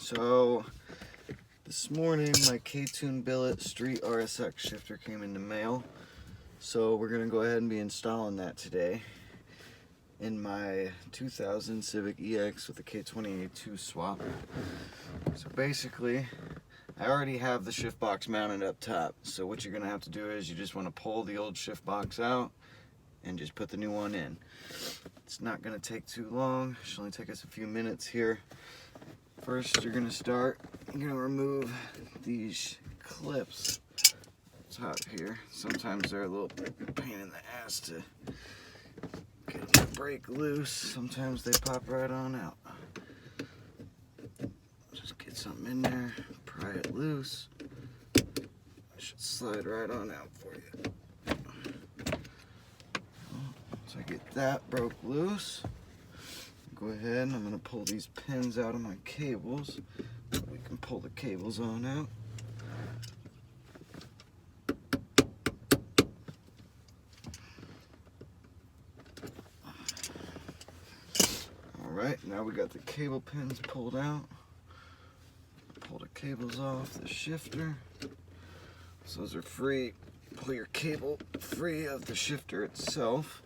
So this morning my Ktuned billet street RSX shifter came in the mail. So we're going to go ahead and be installing that today in my 2000 Civic EX with the K28-2 swap. So basically, I already have the shift box mounted up top. So what you're going to have to do is you just want to pull the old shift box out and just put the new one in. It's not going to take too long. It should only take us a few minutes here. First, you're going to remove these clips top here. Sometimes they're a little pain in the ass to get them to break loose. Sometimes they pop right on out. Just get something in there, pry it loose. It should slide right on out for you. So I get that broke loose. Go ahead and I'm going to pull these pins out of my cables. We can pull the cables on out. Alright, now we got the cable pins pulled out. Pull the cables off the shifter. So those are free. Pull your cable free of the shifter itself.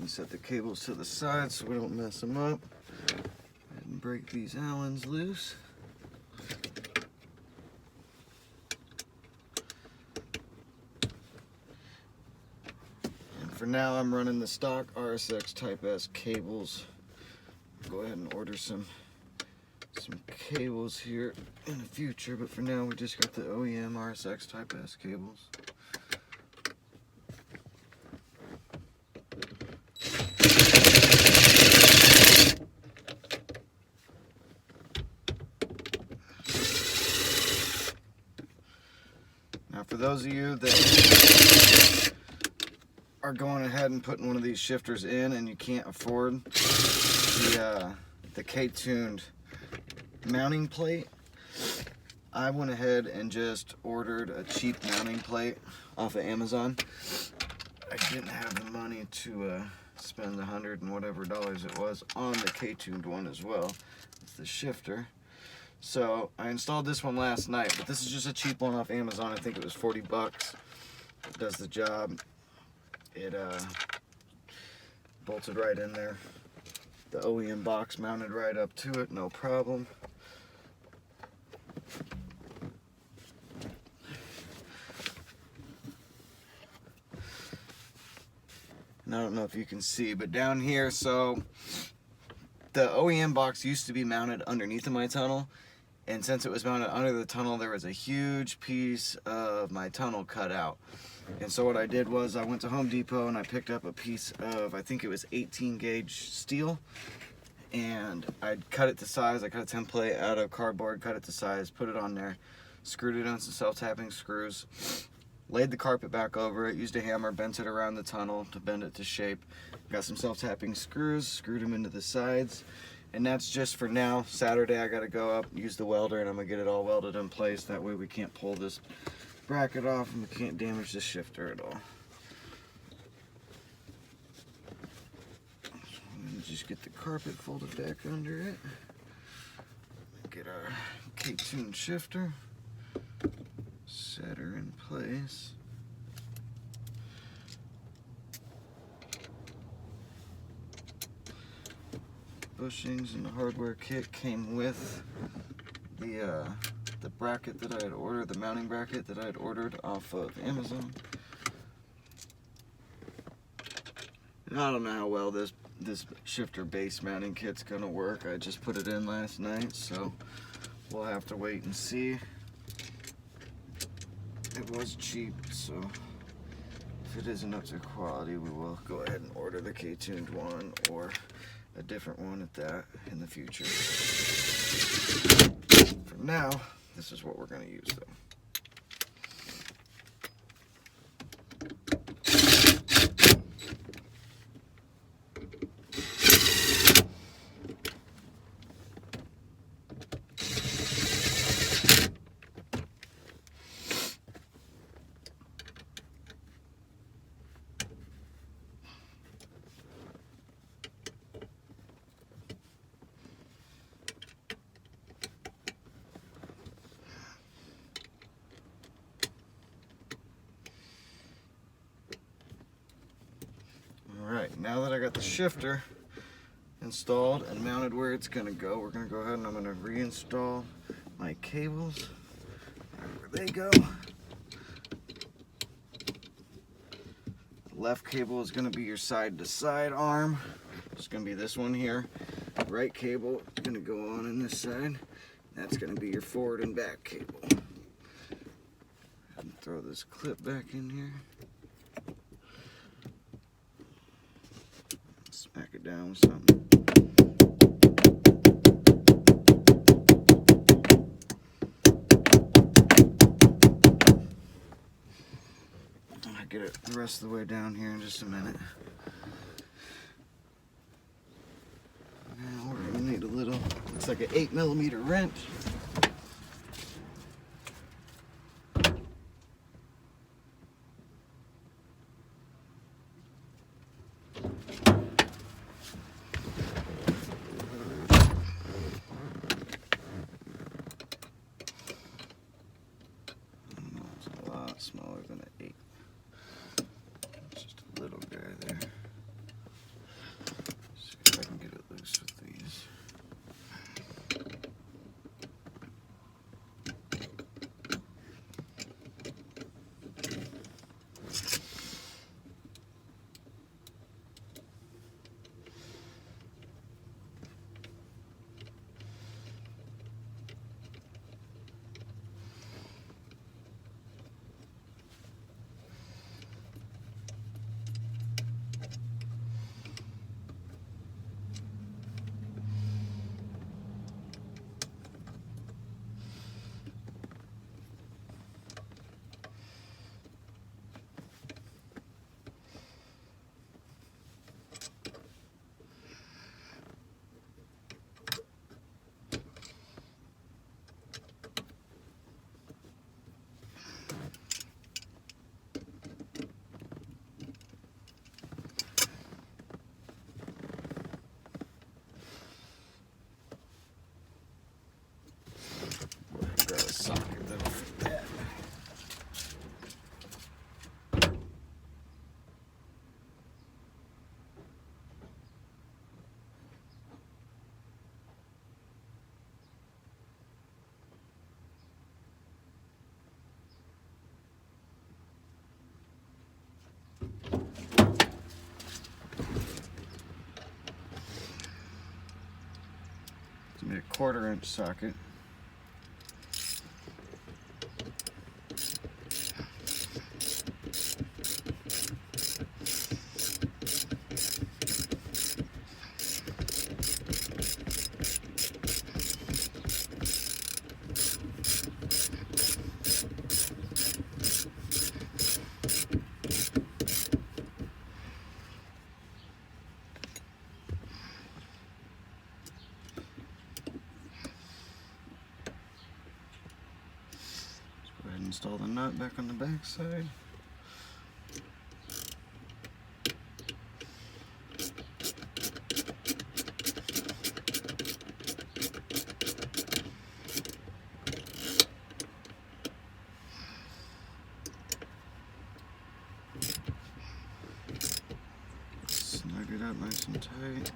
Set the cables to the side so we don't mess them up. Go ahead and break these Allens loose. And for now I'm running the stock RSX Type S cables. Go ahead and order some cables here in the future, but for now we just got the OEM RSX Type S cables. Now for those of you that are going ahead and putting one of these shifters in and you can't afford the Ktuned mounting plate, I went ahead and just ordered a cheap mounting plate off of Amazon. I didn't have the money to spend $100 and whatever it was on the Ktuned one as well. It's the shifter. So I installed this one last night, but this is just a cheap one off Amazon. I think it was 40 bucks. It does the job. It bolted right in there. The OEM box mounted right up to it, no problem. And I don't know if you can see, but down here, so the OEM box used to be mounted underneath of my tunnel. And since it was mounted under the tunnel, there was a huge piece of my tunnel cut out. And so what I did was I went to Home Depot and I picked up a piece of, I think it was 18 gauge steel. And I cut it to size. I cut a template out of cardboard, cut it to size, put it on there, screwed it on some self-tapping screws, laid the carpet back over it, used a hammer, bent it around the tunnel to bend it to shape. Got some self-tapping screws, screwed them into the sides. And that's just for now. Saturday I gotta go up, use the welder, and I'm gonna get it all welded in place. That way we can't pull this bracket off and we can't damage the shifter at all. So I'm gonna just get the carpet folded back under it. Get our Ktuned shifter. Set her in place. Bushings and the hardware kit came with the bracket that I had ordered, the mounting bracket that I had ordered off of Amazon. And I don't know how well this shifter base mounting kit's gonna work. I just put it in last night, so we'll have to wait and see. It was cheap, so if it isn't up to quality, we will go ahead and order the Ktuned one or a different one at that in the future. For now, this is what we're going to use though. Alright, now that I got the shifter installed and mounted where it's going to go, we're going to go ahead and I'm going to reinstall my cables. There they go. Left cable is going to be your side-to-side arm. It's going to be this one here. Right cable is going to go on in this side. That's going to be your forward and back cable. And throw this clip back in here. Smack it down with something. I'll get it the rest of the way down here in just a minute. Now we're going to need a little, looks like an 8mm wrench. It's a lot smaller than an 8. It's just a little guy there. See if I can get it loose with these. Grab a socket that'll fit that. It's gonna be a 1/4" socket. Go ahead and install the nut back on the back side. Snug it up nice and tight.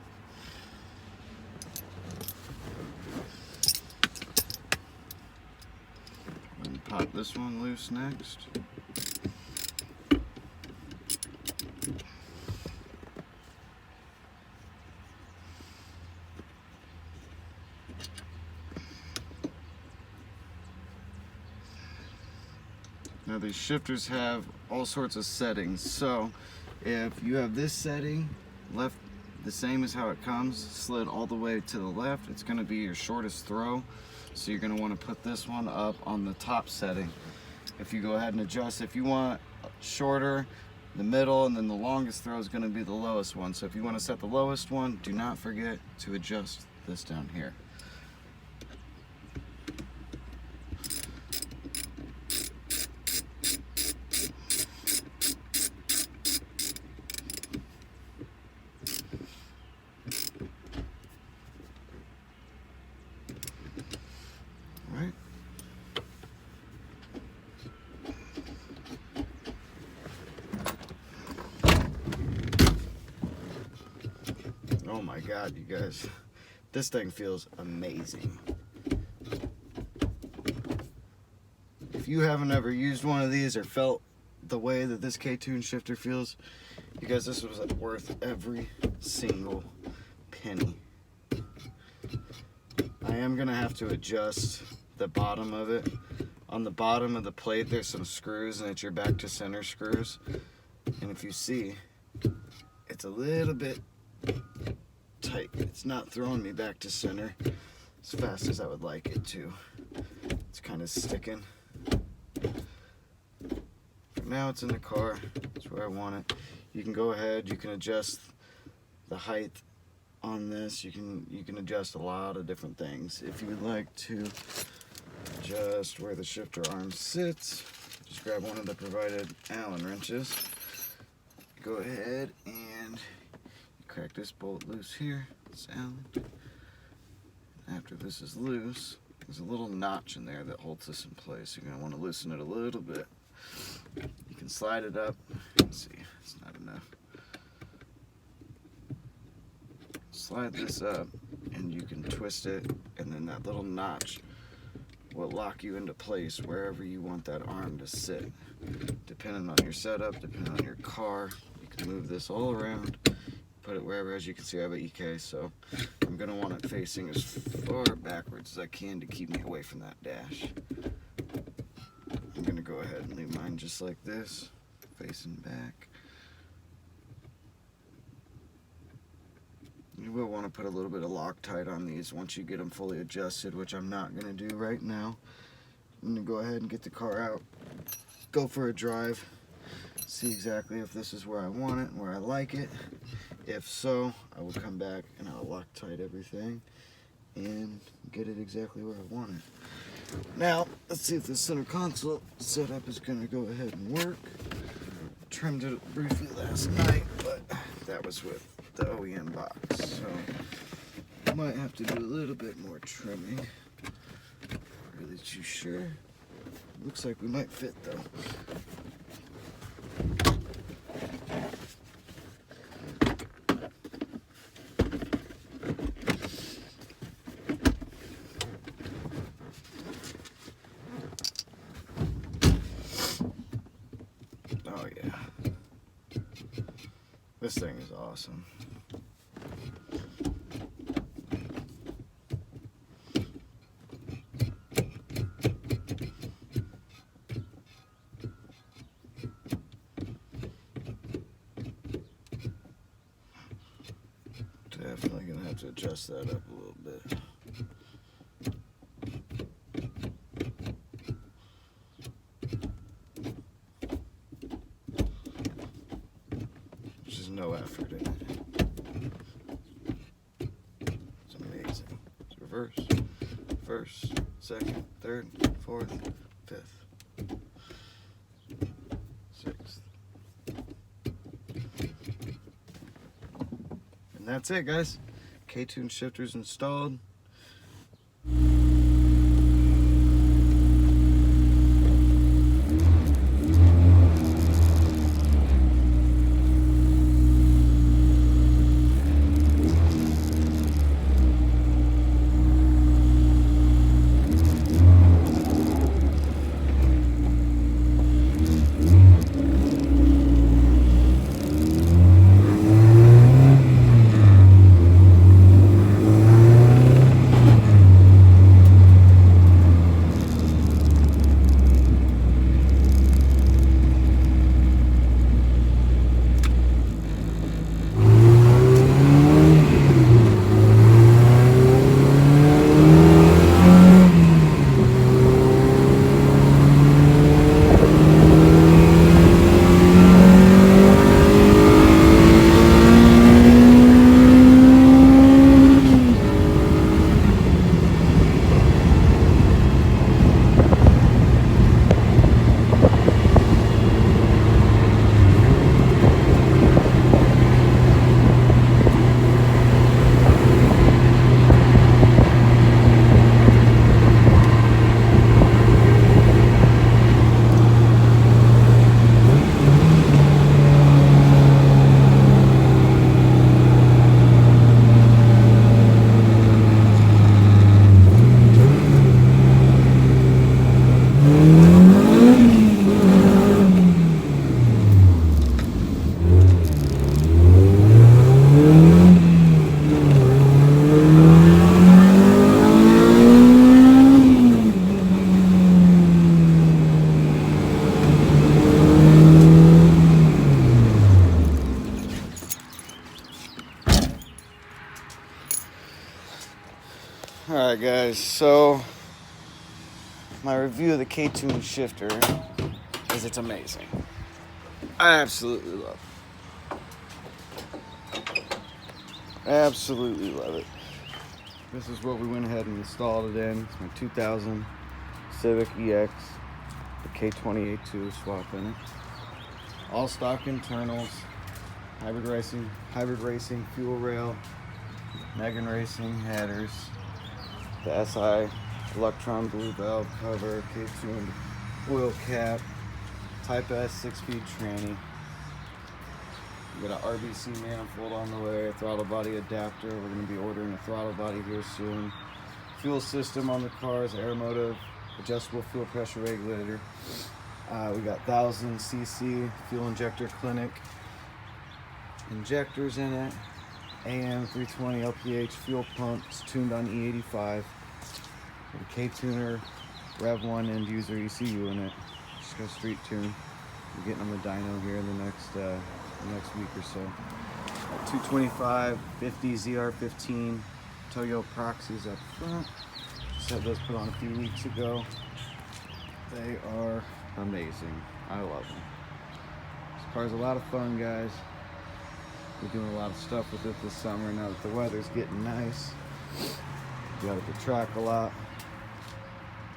And pop this one loose next. Now these shifters have all sorts of settings, so if you have this setting left the same as how it comes, slid all the way to the left, it's going to be your shortest throw, so you're going to want to put this one up on the top setting. If you go ahead and adjust, if you want shorter, the middle, and then the longest throw is going to be the lowest one. So if you want to set the lowest one, do not forget to adjust this down here. Right. Oh my God, you guys. This thing feels amazing. If you haven't ever used one of these or felt the way that this Ktuned shifter feels, you guys, this was worth every single penny. I am gonna have to adjust the bottom of it. On the bottom of the plate, there's some screws, and it's your back to center screws. And if you see, it's a little bit tight. It's not throwing me back to center as fast as I would like it to. It's kind of sticking. For now, it's in the car. That's where I want it. You can go ahead. You can adjust the height on this. You can adjust a lot of different things. If you would like to adjust where the shifter arm sits, just grab one of the provided Allen wrenches. Go ahead and crack this bolt loose here. It's Allen. After this is loose, there's a little notch in there that holds this in place. You're going to want to loosen it a little bit. You can slide it up. Let's see, it's not enough. Slide this up and you can twist it, and then that little notch will lock you into place wherever you want that arm to sit. Depending on your setup, depending on your car, you can move this all around, put it wherever. As you can see, I have an EK, so I'm going to want it facing as far backwards as I can to keep me away from that dash. I'm going to go ahead and leave mine just like this, facing back. You will want to put a little bit of Loctite on these once you get them fully adjusted, which I'm not going to do right now. I'm going to go ahead and get the car out, go for a drive, see exactly if this is where I want it and where I like it. If so, I will come back and I'll Loctite everything and get it exactly where I want it. Now, let's see if the center console setup is going to go ahead and work. Trimmed it briefly last night, but that was with the OEM box, so I might have to do a little bit more trimming. Not really too sure. Looks like we might fit though. Oh yeah. This thing is awesome. Definitely gonna have to adjust that up a little bit. There's just no effort in it. It's amazing. It's reverse, first, second, third, fourth, fifth, sixth. And that's it, guys. Ktuned shifters installed. Alright guys, so my review of the Ktuned shifter is it's amazing. I absolutely love it. Absolutely love it. This is what we went ahead and installed it in. It's my 2000 Civic EX, the K28.2 swap in it. All stock internals, hybrid racing fuel rail, Megan Racing headers, the SI Electron blue valve cover, Ktuned oil cap, Type S 6-speed tranny. We got an RBC manifold on the way, throttle body adapter. We're going to be ordering a throttle body here soon. Fuel system on the car is aeromotive, adjustable fuel pressure regulator. We got 1000cc fuel injector clinic injectors in it. AM 320 LPH fuel pump. It's tuned on E85. With a K-tuner, Rev 1 end user ECU in it. Just got street tune. We're getting on the dyno here in the next week or so. 225, 50 ZR15 Toyo proxies up front. Just had those put on a few weeks ago. They are amazing. I love them. This car's a lot of fun, guys. We're doing a lot of stuff with it this summer now that the weather's getting nice. Be out at the track a lot.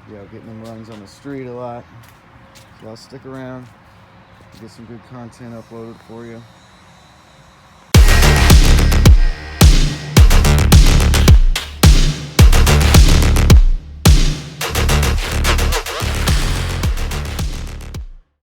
Be out getting them runs on the street a lot. So I'll stick around, get some good content uploaded for you.